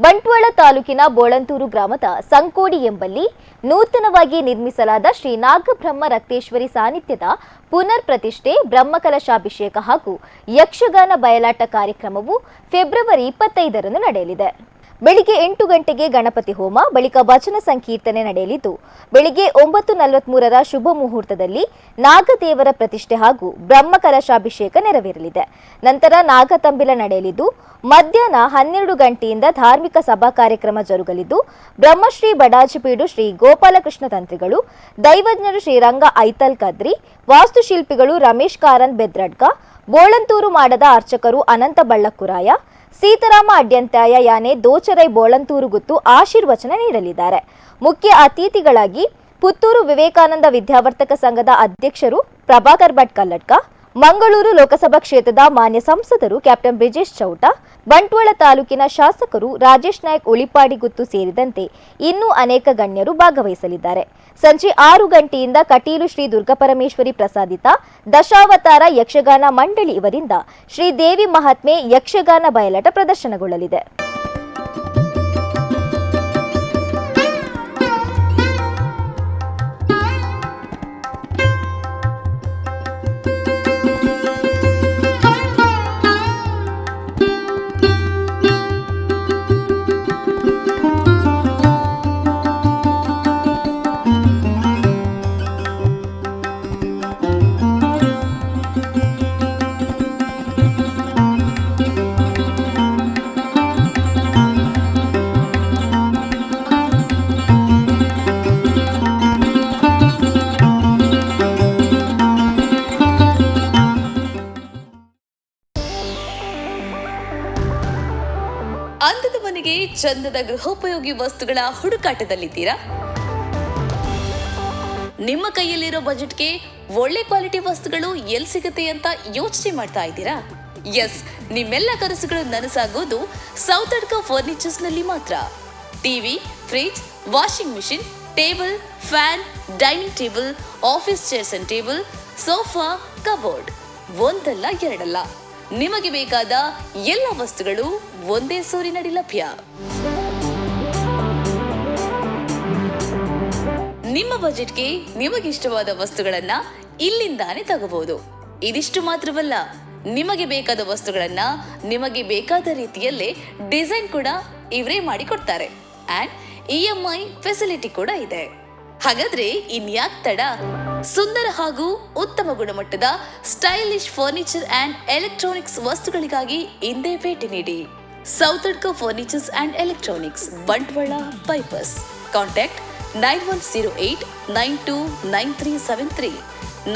ಬಂಟ್ವಾಳ ತಾಲೂಕಿನ ಬೋಳಂತೂರು ಗ್ರಾಮದ ಸಂಕೋಡಿ ಎಂಬಲ್ಲಿ ನೂತನವಾಗಿ ನಿರ್ಮಿಸಲಾದ ಶ್ರೀ ನಾಗಬ್ರಹ್ಮ ರಕ್ತೇಶ್ವರಿ ಸಾನ್ನಿಧ್ಯದ ಪುನರ್ ಪ್ರತಿಷ್ಠೆ ಬ್ರಹ್ಮಕಲಶಾಭಿಷೇಕ ಹಾಗೂ ಯಕ್ಷಗಾನ ಬಯಲಾಟ ಕಾರ್ಯಕ್ರಮವು ಫೆಬ್ರವರಿ 25ರಂದು ನಡೆಯಲಿದೆ. ಬೆಳಿಗ್ಗೆ 8 ಗಂಟೆಗೆ ಗಣಪತಿ ಹೋಮ, ಬಳಿಕ ವಚನ ಸಂಕೀರ್ತನೆ ನಡೆಯಲಿದ್ದು, ಬೆಳಿಗ್ಗೆ 9:43ರ ಶುಭ ಮುಹೂರ್ತದಲ್ಲಿ ನಾಗದೇವರ ಪ್ರತಿಷ್ಠೆ ಹಾಗೂ ಬ್ರಹ್ಮಕಲಶಾಭಿಷೇಕ ನೆರವೇರಲಿದೆ. ನಂತರ ನಾಗತಂಬಿಲ ನಡೆಯಲಿದ್ದು, ಮಧ್ಯಾಹ್ನ 12 ಗಂಟೆಯಿಂದ ಧಾರ್ಮಿಕ ಸಭಾ ಕಾರ್ಯಕ್ರಮ ಜರುಗಲಿದ್ದು, ಬ್ರಹ್ಮಶ್ರೀ ಬಡಾಜಿಪೀಡು ಶ್ರೀ ಗೋಪಾಲಕೃಷ್ಣ ತಂತ್ರಿಗಳು, ದೈವಜ್ಞರು ಶ್ರೀರಂಗ ಐತಲ್ ಕದ್ರಿ, ವಾಸ್ತುಶಿಲ್ಪಿಗಳು ರಮೇಶ್ ಕಾರಂತ್ ಬೆದ್ರಡ್ಕ, ಬೋಳಂತೂರು ಮಾಡದ ಅರ್ಚಕರು ಅನಂತ ಬಳ್ಳಕ್ಕುರಾಯ, ಸೀತಾರಾಮ ಅಡ್ಯಂತ್ಯಾಯ ಯಾನೆ ದೋಚರೈ ಬೋಳಂತೂರು ಗುತ್ತು ಆಶೀರ್ವಚನ ನೀಡಲಿದ್ದಾರೆ. ಮುಖ್ಯ ಅತಿಥಿಗಳಾಗಿ ಪುತ್ತೂರು ವಿವೇಕಾನಂದ ವಿದ್ಯಾವರ್ತಕ ಸಂಘದ ಅಧ್ಯಕ್ಷರು ಪ್ರಭಾಕರ್ ಭಟ್ ಕಲ್ಲಡ್ಕ, ಮಂಗಳೂರು ಲೋಕಸಭಾ ಕ್ಷೇತ್ರದ ಮಾನ್ಯ ಸಂಸದರು ಕ್ಯಾಪ್ಟನ್ ಬ್ರಿಜೇಶ್ ಚೌಟ, ಬಂಟ್ವಾಳ ತಾಲೂಕಿನ ಶಾಸಕರು ರಾಜೇಶ್ ನಾಯ್ಕ್ ಉಳಿಪಾಡಿ ಗುತ್ತು ಸೇರಿದಂತೆ ಇನ್ನೂ ಅನೇಕ ಗಣ್ಯರು ಭಾಗವಹಿಸಲಿದ್ದಾರೆ. ಸಂಜೆ 6 ಗಂಟೆಯಿಂದ ಕಟೀಲು ಶ್ರೀ ದುರ್ಗಾಪರಮೇಶ್ವರಿ ಪ್ರಸಾದಿತ ದಶಾವತಾರ ಯಕ್ಷಗಾನ ಮಂಡಳಿ ಇವರಿಂದ ಶ್ರೀದೇವಿ ಮಹಾತ್ಮೆ ಯಕ್ಷಗಾನ ಬಯಲಾಟ ಪ್ರದರ್ಶನಗೊಳ್ಳಲಿದೆ. ಅಂದದ ಮನೆಗೆ ಚಂದದ ಗೃಹೋಪಯೋಗಿ ವಸ್ತುಗಳ ಹುಡುಕಾಟದಲ್ಲಿದ್ದೀರಾ? ನಿಮ್ಮ ಕೈಯಲ್ಲಿರೋ ಬಜೆಟ್ಗೆ ಒಳ್ಳೆ ಕ್ವಾಲಿಟಿ ವಸ್ತುಗಳು ಎಲ್ಲಿ ಸಿಗುತ್ತೆ ಅಂತ ಯೋಚನೆ ಮಾಡ್ತಾ ಇದ್ದೀರಾ? ಎಸ್, ನಿಮ್ಮೆಲ್ಲ ಕನಸುಗಳು ನನಸಾಗೋದು ಸೌತಡ್ಕ ಫರ್ನಿಚರ್ಸ್ ನಲ್ಲಿ ಮಾತ್ರ. TV, fridge, washing machine, table, fan, dining table, office chairs and table, sofa, cupboard, ಒಂದಲ್ಲ ಎರಡಲ್ಲ, ನಿಮಗೆ ಬೇಕಾದ ಎಲ್ಲ ವಸ್ತುಗಳು ಒಂದೇ ಸೂರಿನಡಿ ಲಭ್ಯ. ನಿಮ್ಮ ಬಜೆಟ್ಗೆ ನಿಮಗಿಷ್ಟವಾದ ವಸ್ತುಗಳನ್ನ ಇಲ್ಲಿಂದಾನೇ ತಗೋಬಹುದು. ಇದಿಷ್ಟು ಮಾತ್ರವಲ್ಲ, ನಿಮಗೆ ಬೇಕಾದ ವಸ್ತುಗಳನ್ನ ನಿಮಗೆ ಬೇಕಾದ ರೀತಿಯಲ್ಲೇ ಡಿಸೈನ್ ಕೂಡ ಇವರೇ ಮಾಡಿ ಕೊಡ್ತಾರೆ. ಅಂಡ್ EMI ಫೆಸಿಲಿಟಿ ಕೂಡ ಇದೆ. ಹಾಗಾದ್ರೆ ಇನ್ಯಾಕ್ ತಡ? ಸುಂದರ ಹಾಗೂ ಉತ್ತಮ ಗುಣಮಟ್ಟದ ಸ್ಟೈಲಿಶ್ ಫರ್ನಿಚರ್ ಅಂಡ್ ಎಲೆಕ್ಟ್ರಾನಿಕ್ಸ್ ವಸ್ತುಗಳಿಗಾಗಿ ಹಿಂದೆ ಭೇಟಿ ನೀಡಿ. Sowthadka furnitures and electronics, Bantwal bypass. Contact 9108929373,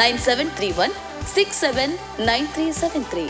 9731679373.